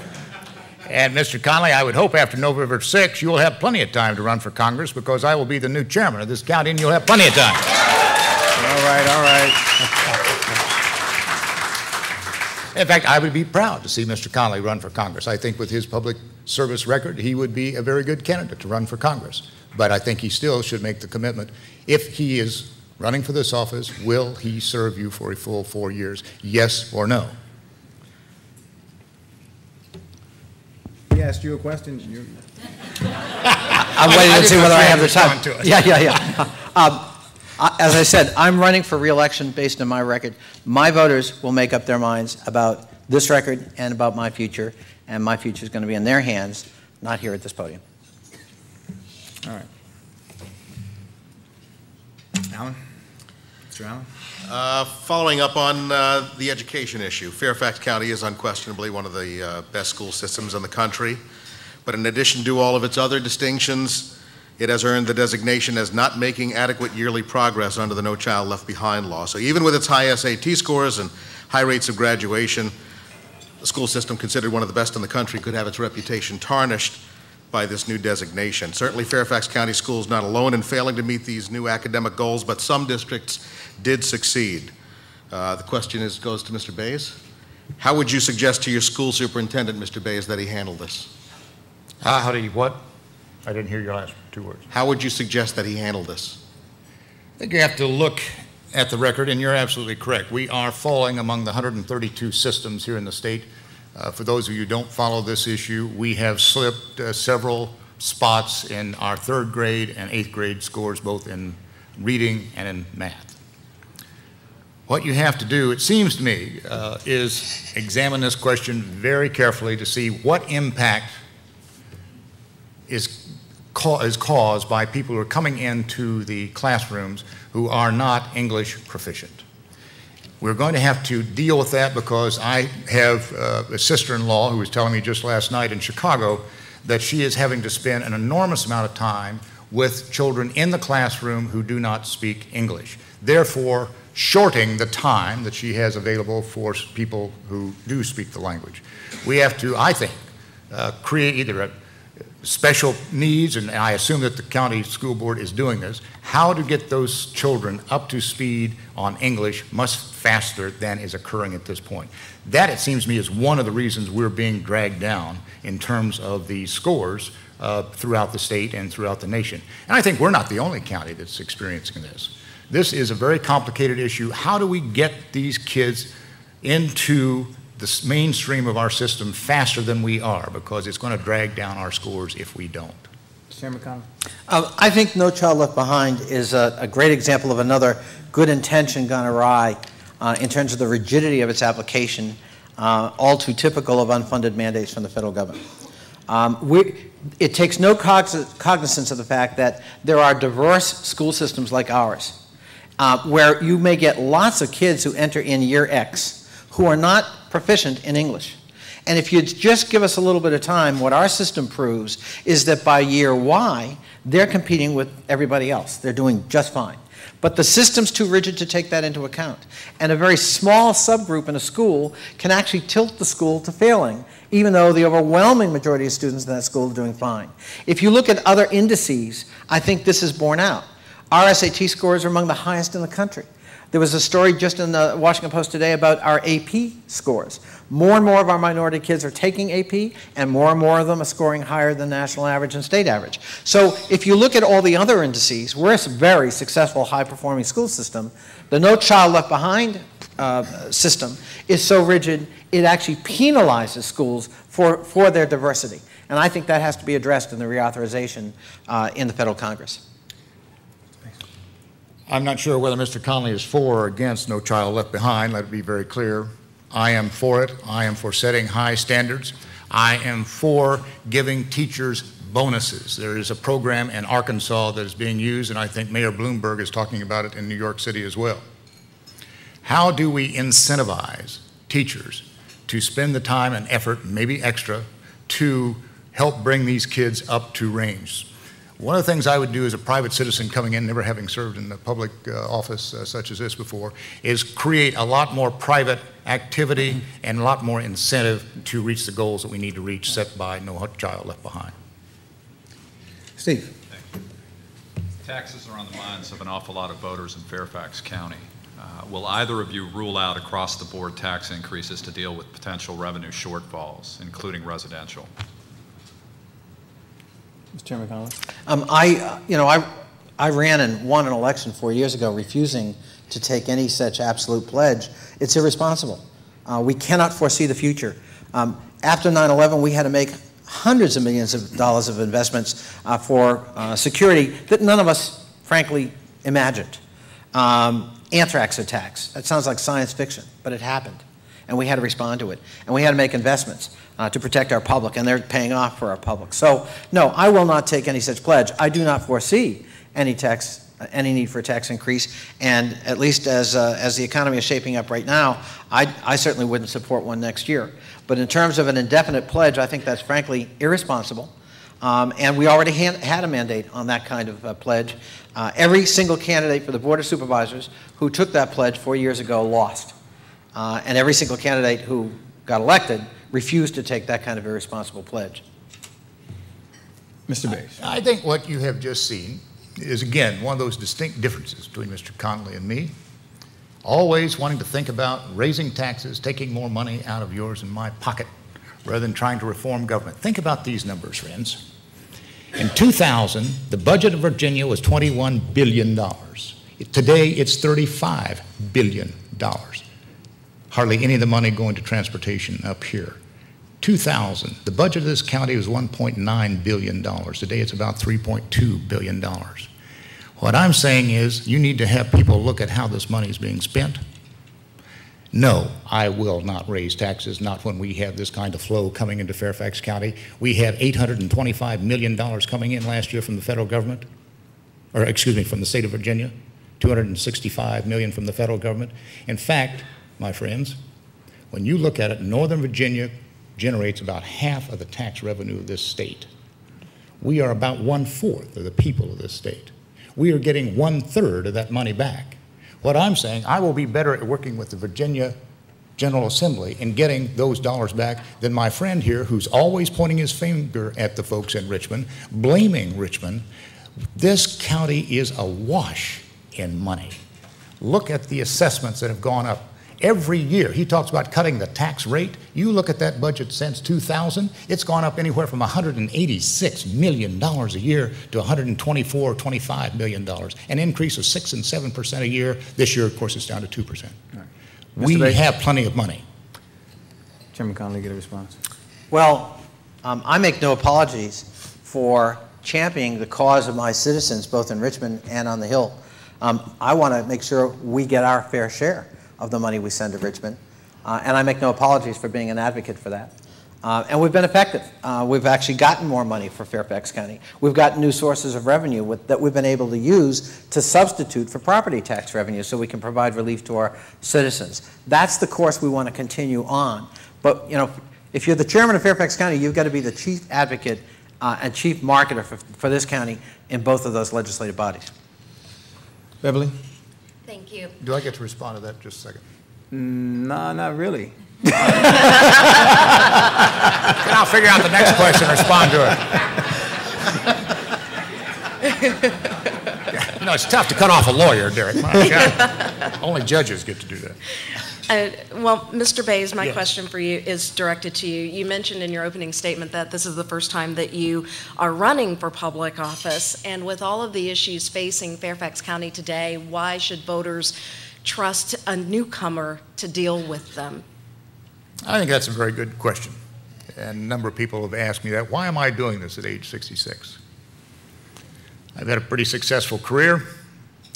And Mr. Connolly, I would hope after November 6th, you'll have plenty of time to run for Congress because I will be the new chairman of this county and you'll have plenty of time. All right. In fact, I would be proud to see Mr. Connolly run for Congress. I think with his public service record, he would be a very good candidate to run for Congress. But I think he still should make the commitment. If he is running for this office, will he serve you for a full 4 years? Yes or no? He asked you a question. I'm waiting to see whether I have the time. Yeah. As I said, I'm running for re-election based on my record. My voters will make up their minds about this record and about my future, and my future is going to be in their hands, not here at this podium. All right. Alan? Mr. Allen? Following up on the education issue, Fairfax County is unquestionably one of the best school systems in the country. but in addition to all of its other distinctions, it has earned the designation as not making adequate yearly progress under the No Child Left Behind law. So even with its high SAT scores and high rates of graduation, a school system considered one of the best in the country could have its reputation tarnished by this new designation. Certainly Fairfax County Schools not alone in failing to meet these new academic goals, but some districts did succeed. The question goes to Mr. Baise. How would you suggest to your school superintendent, Mr. Baise, that he handle this? How do you what? I didn't hear your last two words. How would you suggest that he handle this? I think you have to look at the record, and you're absolutely correct. We are falling among the 132 systems here in the state. For those of you who don't follow this issue, we have slipped several spots in our 3rd grade and 8th grade scores, both in reading and in math. What you have to do, it seems to me, is examine this question very carefully to see what impact is caused by people who are coming into the classrooms who are not English proficient. We're going to have to deal with that because I have a sister-in-law who was telling me just last night in Chicago that she is having to spend an enormous amount of time with children in the classroom who do not speak English, therefore shorting the time that she has available for people who do speak the language. We have to, I think, create either a special needs, and I assume that the county school board is doing this, how to get those children up to speed on English much faster than is occurring at this point. That, it seems to me, is one of the reasons we're being dragged down in terms of the scores throughout the state and throughout the nation. And I think we're not the only county that's experiencing this. This is a very complicated issue. How do we get these kids into the mainstream of our system faster than we are, because it's going to drag down our scores if we don't. Chairman Connolly. I think No Child Left Behind is a great example of another good intention gone awry in terms of the rigidity of its application, all too typical of unfunded mandates from the federal government. It takes no cognizance of the fact that there are diverse school systems like ours, where you may get lots of kids who enter in year X who are not proficient in English. And if you just give us a little bit of time, what our system proves is that by year Y, they're competing with everybody else. They're doing just fine. But the system's too rigid to take that into account. And a very small subgroup in a school can actually tilt the school to failing, even though the overwhelming majority of students in that school are doing fine. If you look at other indices, I think this is borne out. Our SAT scores are among the highest in the country. There was a story just in the Washington Post today about our AP scores. More and more of our minority kids are taking AP, and more of them are scoring higher than national average and state average. So if you look at all the other indices, we're a very successful, high-performing school system. The No Child Left Behind system is so rigid, it actually penalizes schools for their diversity. And I think that has to be addressed in the reauthorization in the federal Congress. I'm not sure whether Mr. Connolly is for or against No Child Left Behind. Let it be very clear. I am for it. I am for setting high standards. I am for giving teachers bonuses. There is a program in Arkansas that is being used, and I think Mayor Bloomberg is talking about it in New York City as well. How do we incentivize teachers to spend the time and effort, maybe extra, to help bring these kids up to range? One of the things I would do as a private citizen coming in, never having served in the public office such as this before, is create a lot more private activity and a lot more incentive to reach the goals that we need to reach set by No Child Left Behind. Steve. Taxes are on the minds of an awful lot of voters in Fairfax County. Will either of you rule out across-the-board tax increases to deal with potential revenue shortfalls, including residential? Mr. Chairman Connolly. I ran and won an election 4 years ago refusing to take any such absolute pledge. It's irresponsible. We cannot foresee the future. After 9/11, we had to make hundreds of millions of dollars of investments for security that none of us, frankly, imagined. Anthrax attacks. That sounds like science fiction, but it happened. And we had to respond to it. And we had to make investments to protect our public, and they're paying off for our public. So, no, I will not take any such pledge. I do not foresee any need for a tax increase, and at least as the economy is shaping up right now, I certainly wouldn't support one next year. But in terms of an indefinite pledge, I think that's frankly irresponsible. And we already had a mandate on that kind of pledge. Every single candidate for the Board of Supervisors who took that pledge 4 years ago lost. And every single candidate who got elected refused to take that kind of irresponsible pledge. Mr. Baise. I think what you have just seen is, again, one of those distinct differences between Mr. Connolly and me. Always wanting to think about raising taxes, taking more money out of yours and my pocket, rather than trying to reform government. Think about these numbers, friends. In 2000, the budget of Virginia was $21 billion. Today, it's $35 billion. Hardly any of the money going to transportation up here. 2000, the budget of this county was $1.9 billion. Today, it's about $3.2 billion. What I'm saying is you need to have people look at how this money is being spent. No, I will not raise taxes, not when we have this kind of flow coming into Fairfax County. We had $825 million coming in last year from the federal government, or excuse me, from the state of Virginia, $265 million from the federal government. In fact, my friends, when you look at it, Northern Virginia generates about half of the tax revenue of this state. We are about 1/4 of the people of this state. We are getting 1/3 of that money back. What I'm saying, I will be better at working with the Virginia General Assembly and getting those dollars back than my friend here, who's always pointing his finger at the folks in Richmond, blaming Richmond. This county is awash in money. Look at the assessments that have gone up every year. He talks about cutting the tax rate. You look at that budget since 2000, it's gone up anywhere from $186 million a year to $124 or $25 million, an increase of 6 and 7% a year. This year, of course, it's down to 2%. Right. We have plenty of money. Chairman Connolly, get a response. Well, I make no apologies for championing the cause of my citizens, both in Richmond and on the Hill. I want to make sure we get our fair share of the money we send to Richmond, and I make no apologies for being an advocate for that. And we've been effective. We've actually gotten more money for Fairfax County. We've gotten new sources of revenue that we've been able to use to substitute for property tax revenue so we can provide relief to our citizens. That's the course we want to continue on. But, you know, if you're the chairman of Fairfax County, you've got to be the chief advocate and chief marketer for this county in both of those legislative bodies. Beverly? Thank you. Do I get to respond to that just a second? No, not really. Then I'll figure out the next question and respond to it. You know, it's tough to cut off a lawyer, Derek. My God. Only judges get to do that. Well, Mr. Baise, my Yes. question for you is directed to you. You mentioned in your opening statement that this is the first time that you are running for public office, and with all of the issues facing Fairfax County today, why should voters trust a newcomer to deal with them? I think that's a very good question. And a number of people have asked me that. Why am I doing this at age 66? I've had a pretty successful career.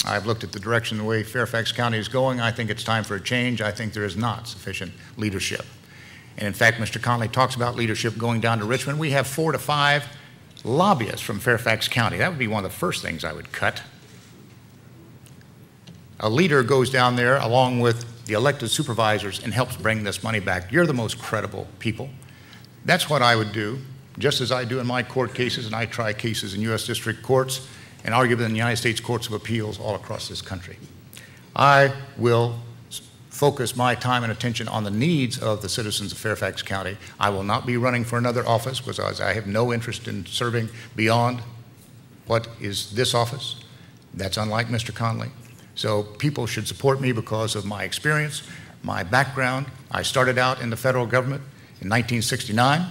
I've looked at the direction the way Fairfax County is going. I think it's time for a change. I think there is not sufficient leadership. And in fact, Mr. Connolly talks about leadership going down to Richmond. We have 4 to 5 lobbyists from Fairfax County. That would be one of the first things I would cut. A leader goes down there along with the elected supervisors and helps bring this money back. You're the most credible people. That's what I would do, just as I do in my court cases, and I try cases in U.S. district courts and arguably in the United States Courts of Appeals all across this country. I will focus my time and attention on the needs of the citizens of Fairfax County. I will not be running for another office because I have no interest in serving beyond what is this office. That's unlike Mr. Connolly. So people should support me because of my experience, my background. I started out in the federal government in 1969.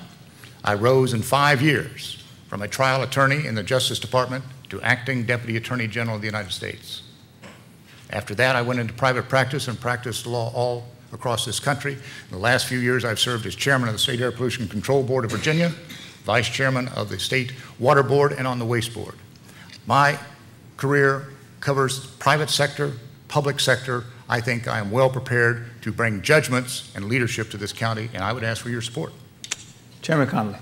I rose in 5 years from a trial attorney in the Justice Department to acting Deputy Attorney General of the United States. After that, I went into private practice and practiced law all across this country. In the last few years, I've served as chairman of the State Air Pollution Control Board of Virginia, vice chairman of the State Water Board, and on the Waste Board. My career covers private sector, public sector. I think I am well prepared to bring judgments and leadership to this county, and I would ask for your support. Chairman Connolly.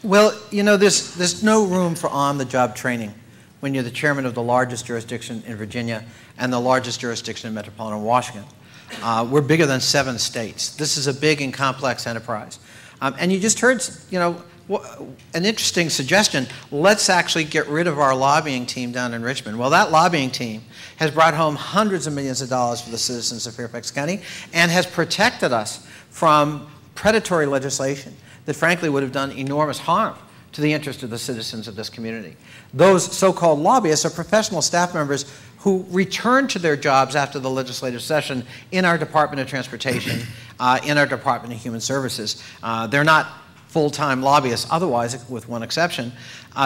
Well, you know, there's no room for on-the-job training when you're the chairman of the largest jurisdiction in Virginia and the largest jurisdiction in metropolitan Washington. We're bigger than 7 states. This is a big and complex enterprise. And you just heard, an interesting suggestion. Let's actually get rid of our lobbying team down in Richmond. Well, that lobbying team has brought home hundreds of millions of dollars for the citizens of Fairfax County and has protected us from predatory legislation that frankly would have done enormous harm to the interest of the citizens of this community. Those so-called lobbyists are professional staff members who return to their jobs after the legislative session in our Department of Transportation, in our Department of Human Services. They're not full-time lobbyists otherwise, with one exception.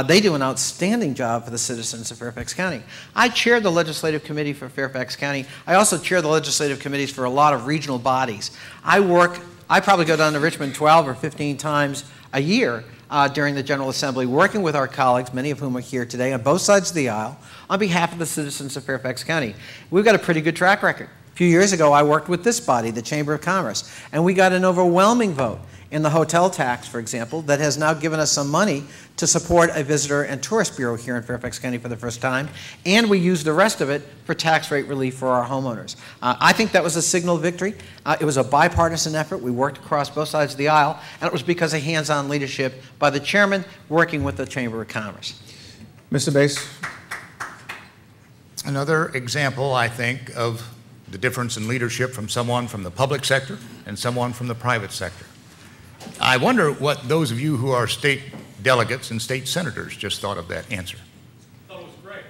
They do an outstanding job for the citizens of Fairfax County. I chair the legislative committee for Fairfax County. I also chair the legislative committees for a lot of regional bodies. I probably go down to Richmond 12 or 15 times a year during the General Assembly, working with our colleagues, many of whom are here today, on both sides of the aisle, on behalf of the citizens of Fairfax County. We've got a pretty good track record. A few years ago, I worked with this body, the Chamber of Commerce, and we got an overwhelming vote in the hotel tax, for example, that has now given us some money to support a visitor and tourist bureau here in Fairfax County for the first time, and we used the rest of it for tax rate relief for our homeowners. I think that was a signal victory. It was a bipartisan effort. We worked across both sides of the aisle, and it was because of hands-on leadership by the chairman working with the Chamber of Commerce. Mr. Baise. Another example, I think, of the difference in leadership from someone from the public sector and someone from the private sector. I wonder what those of you who are state delegates and state senators just thought of that answer. I thought it was great.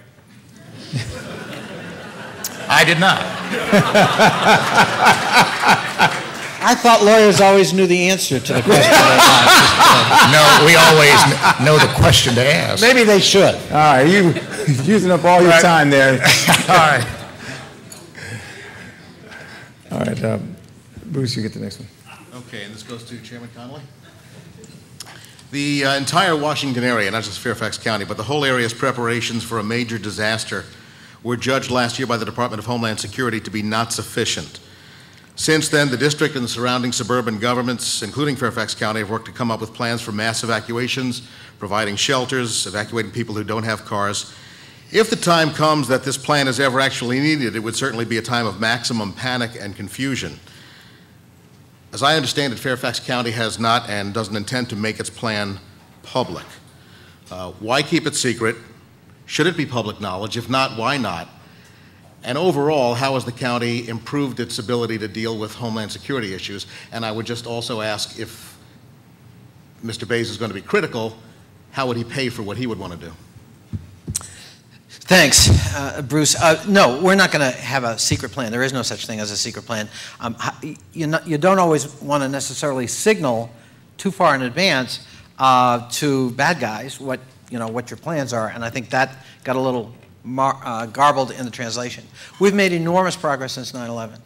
I did not. I thought lawyers always knew the answer to the question. No, we always know the question to ask. Maybe they should. All right, you're using up all your time there. All right. All right, Bruce, you get the next one. Okay, and this goes to Chairman Connolly. The entire Washington area, not just Fairfax County, but the whole area's preparations for a major disaster were judged last year by the Department of Homeland Security to be not sufficient. Since then, the district and the surrounding suburban governments, including Fairfax County, have worked to come up with plans for mass evacuations, providing shelters, evacuating people who don't have cars. If the time comes that this plan is ever actually needed, it would certainly be a time of maximum panic and confusion. As I understand it, Fairfax County has not and doesn't intend to make its plan public. Why keep it secret? Should it be public knowledge? If not, why not? And overall, how has the county improved its ability to deal with Homeland Security issues? And I would just also ask, if Mr. Baise is going to be critical, how would he pay for what he would want to do? Thanks, Bruce. No, we're not going to have a secret plan. There is no such thing as a secret plan. You don't always want to necessarily signal too far in advance to bad guys what your plans are, and I think that got a little garbled in the translation. We've made enormous progress since 9/11.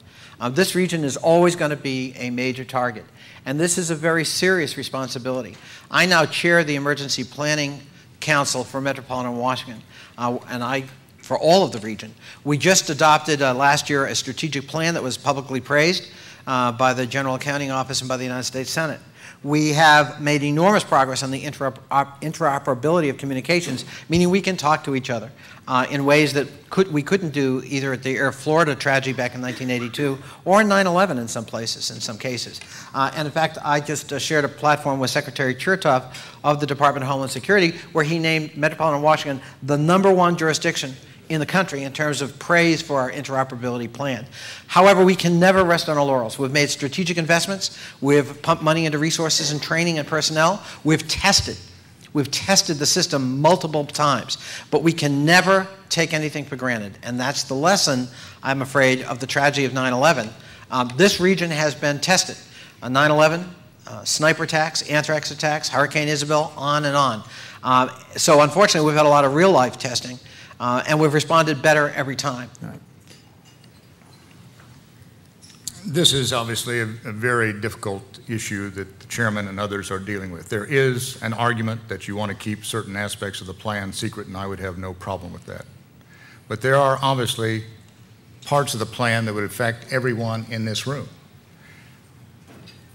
This region is always going to be a major target, and this is a very serious responsibility. I now chair the Emergency Planning Council for Metropolitan Washington, and for all of the region. We just adopted last year a strategic plan that was publicly praised by the General Accounting Office and by the United States Senate. We have made enormous progress on the interoperability of communications, meaning we can talk to each other in ways that we couldn't do either at the Air Florida tragedy back in 1982 or in 9/11 in some places, in some cases. And in fact, I just shared a platform with Secretary Chertoff of the Department of Homeland Security, where he named Metropolitan Washington the #1 jurisdiction in the country in terms of praise for our interoperability plan. However, we can never rest on our laurels. We've made strategic investments. We've pumped money into resources and training and personnel. We've tested the system multiple times, but we can never take anything for granted. And that's the lesson, I'm afraid, of the tragedy of 9/11. This region has been tested. 9/11, sniper attacks, anthrax attacks, Hurricane Isabel, on and on. So unfortunately, we've had a lot of real-life testing. And we've responded better every time. Right. This is obviously a very difficult issue that the chairman and others are dealing with. There is an argument that you want to keep certain aspects of the plan secret, and I would have no problem with that. But there are obviously parts of the plan that would affect everyone in this room.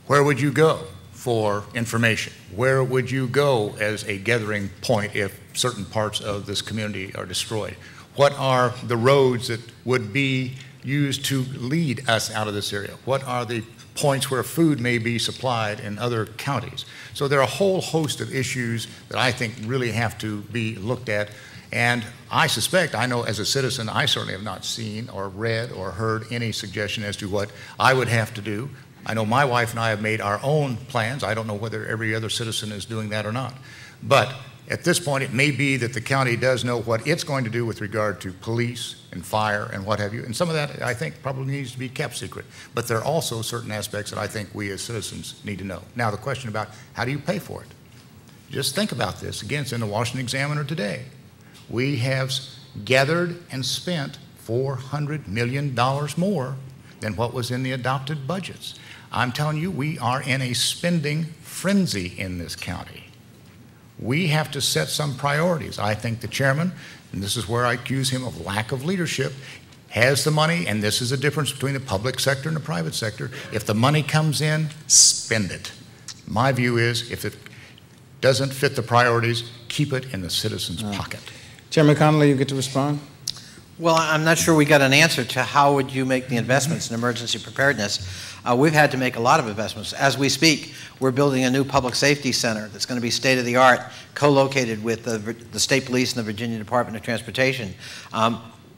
Where would you go for information? Where would you go as a gathering point if certain parts of this community are destroyed? What are the roads that would be use to lead us out of this area? What are the points where food may be supplied in other counties? So there are a whole host of issues that I think really have to be looked at. And I suspect, I know as a citizen, I certainly have not seen or read or heard any suggestion as to what I would have to do. I know my wife and I have made our own plans. I don't know whether every other citizen is doing that or not. But at this point, it may be that the county does know what it's going to do with regard to police and fire and what have you. And some of that, I think, probably needs to be kept secret. But there are also certain aspects that I think we as citizens need to know. Now, the question about how do you pay for it? Just think about this. Again, it's in the Washington Examiner today. We have gathered and spent $400 million more than what was in the adopted budgets. I'm telling you, we are in a spending frenzy in this county. We have to set some priorities. I think the chairman, and this is where I accuse him of lack of leadership, has the money, and this is the difference between the public sector and the private sector. If the money comes in, spend it. My view is if it doesn't fit the priorities, keep it in the citizen's pocket. Chairman Connolly, you get to respond. Well, I'm not sure we got an answer to how would you make the investments in emergency preparedness. We've had to make a lot of investments. As we speak, we're building a new public safety center that's going to be state-of-the-art, co-located with the State Police and the Virginia Department of Transportation.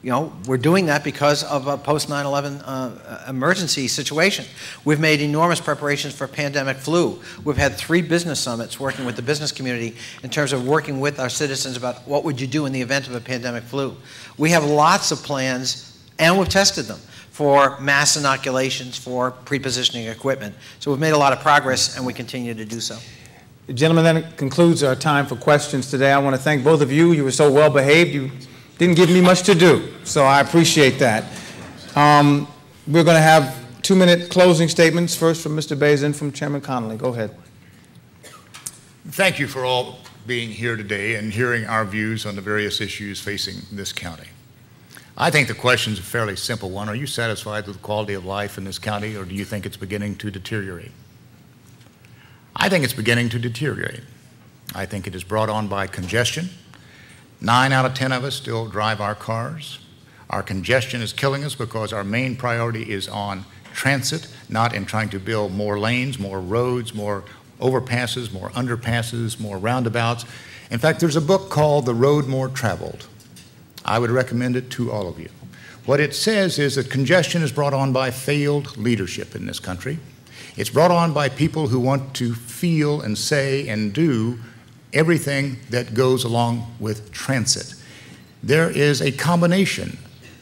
You know, we're doing that because of a post-9/11 emergency situation. We've made enormous preparations for pandemic flu. We've had 3 business summits working with the business community in terms of working with our citizens about what would you do in the event of a pandemic flu. We have lots of plans, and we've tested them for mass inoculations, for pre-positioning equipment. So we've made a lot of progress, and we continue to do so. Gentlemen, that concludes our time for questions today. I want to thank both of you. You were so well behaved. You didn't give me much to do, so I appreciate that. We're going to have 2-minute closing statements, first from Mr. Baise and from Chairman Connolly. Go ahead. Thank you for all being here today and hearing our views on the various issues facing this county. I think the question is a fairly simple one. Are you satisfied with the quality of life in this county, or do you think it's beginning to deteriorate? I think it's beginning to deteriorate. I think it is brought on by congestion. 9 out of 10 of us still drive our cars. Our congestion is killing us because our main priority is on transit, not in trying to build more lanes, more roads, more overpasses, more underpasses, more roundabouts. In fact, there's a book called The Road More Traveled. I would recommend it to all of you. What it says is that congestion is brought on by failed leadership in this country. It's brought on by people who want to feel and say and do everything that goes along with transit. There is a combination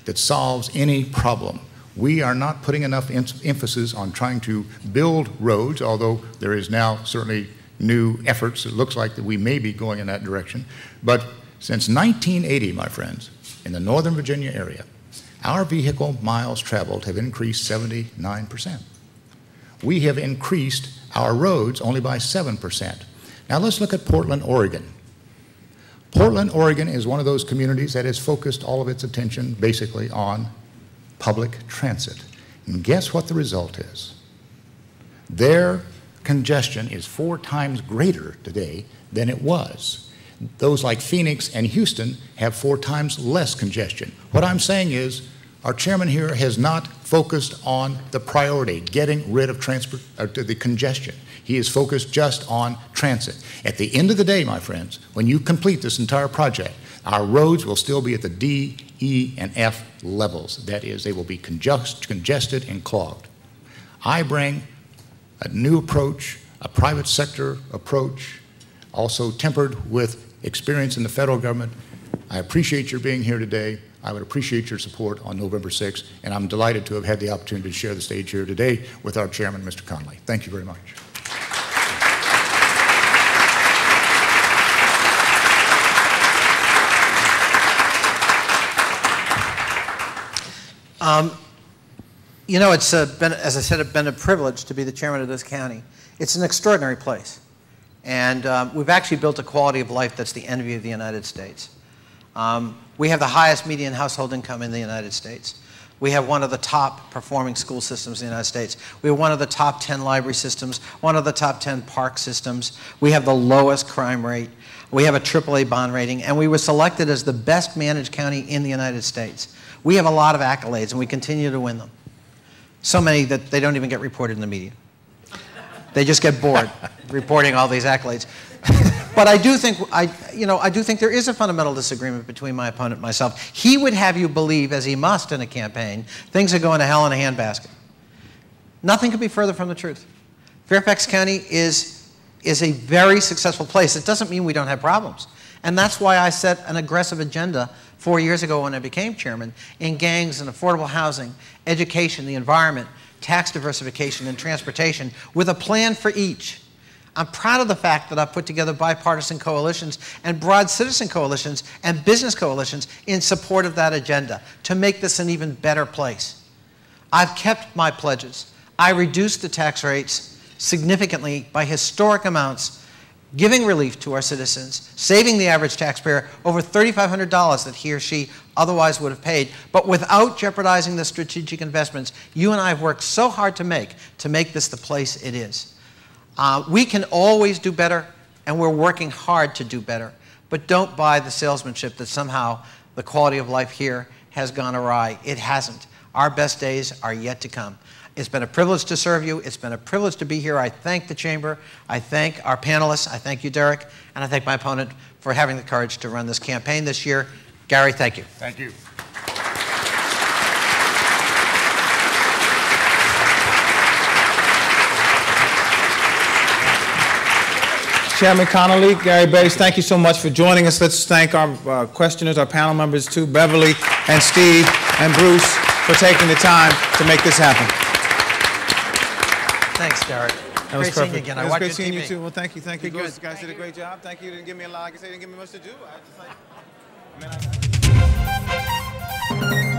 that solves any problem. We are not putting enough emphasis on trying to build roads, although there is now certainly new efforts. It looks like that we may be going in that direction. But since 1980, my friends, in the Northern Virginia area, our vehicle miles traveled have increased 79%. We have increased our roads only by 7%. Now let's look at Portland, Oregon. Portland, Oregon is one of those communities that has focused all of its attention basically on public transit. And guess what the result is? Their congestion is 4 times greater today than it was. Those like Phoenix and Houston have 4 times less congestion. What I'm saying is our chairman here has not focused on the priority, getting rid of the congestion. He is focused just on transit. At the end of the day, my friends, when you complete this entire project, our roads will still be at the D, E, and F levels. That is, they will be congested and clogged. I bring a new approach, a private sector approach, also tempered with experience in the federal government. I appreciate your being here today. I would appreciate your support on November 6th, and I'm delighted to have had the opportunity to share the stage here today with our chairman, Mr. Connolly. Thank you very much. You know, it's been, as I said, it's been a privilege to be the chairman of this county. It's an extraordinary place. And we've actually built a quality of life that's the envy of the United States. We have the highest median household income in the United States. We have one of the top performing school systems in the United States. We have one of the top 10 library systems, one of the top 10 park systems. We have the lowest crime rate. We have a AAA bond rating, and we were selected as the best managed county in the United States. We have a lot of accolades, and we continue to win them. So many that they don't even get reported in the media. They just get bored reporting all these accolades. But I do think there is a fundamental disagreement between my opponent and myself. He would have you believe, as he must in a campaign, things are going to hell in a handbasket. Nothing could be further from the truth. Fairfax County is a very successful place. It doesn't mean we don't have problems. And that's why I set an aggressive agenda 4 years ago when I became chairman in gangs and affordable housing, education, the environment, tax diversification, and transportation, with a plan for each. I'm proud of the fact that I've put together bipartisan coalitions and broad citizen coalitions and business coalitions in support of that agenda to make this an even better place. I've kept my pledges. I reduced the tax rates significantly by historic amounts, giving relief to our citizens, saving the average taxpayer over $3,500 that he or she otherwise would have paid, but without jeopardizing the strategic investments you and I have worked so hard to make this the place it is. We can always do better, and we're working hard to do better, but don't buy the salesmanship that somehow the quality of life here has gone awry. It hasn't. Our best days are yet to come. It's been a privilege to serve you. It's been a privilege to be here. I thank the Chamber. I thank our panelists. I thank you, Derek. And I thank my opponent for having the courage to run this campaign this year. Gerry, thank you. Thank you. Chairman Connolly, Gerry, Baise, thank you so much for joining us. Let's thank our questioners, our panel members too, Beverly and Steve and Bruce, for taking the time to make this happen. Thanks, Derek. That was great seeing you perfect. again. It I was watched great your seeing you TV. too. Well, thank you. Be Bruce, good. you guys did a great job. Thank you. You didn't give me a lot. Like I said, you didn't give me much to do. I just like,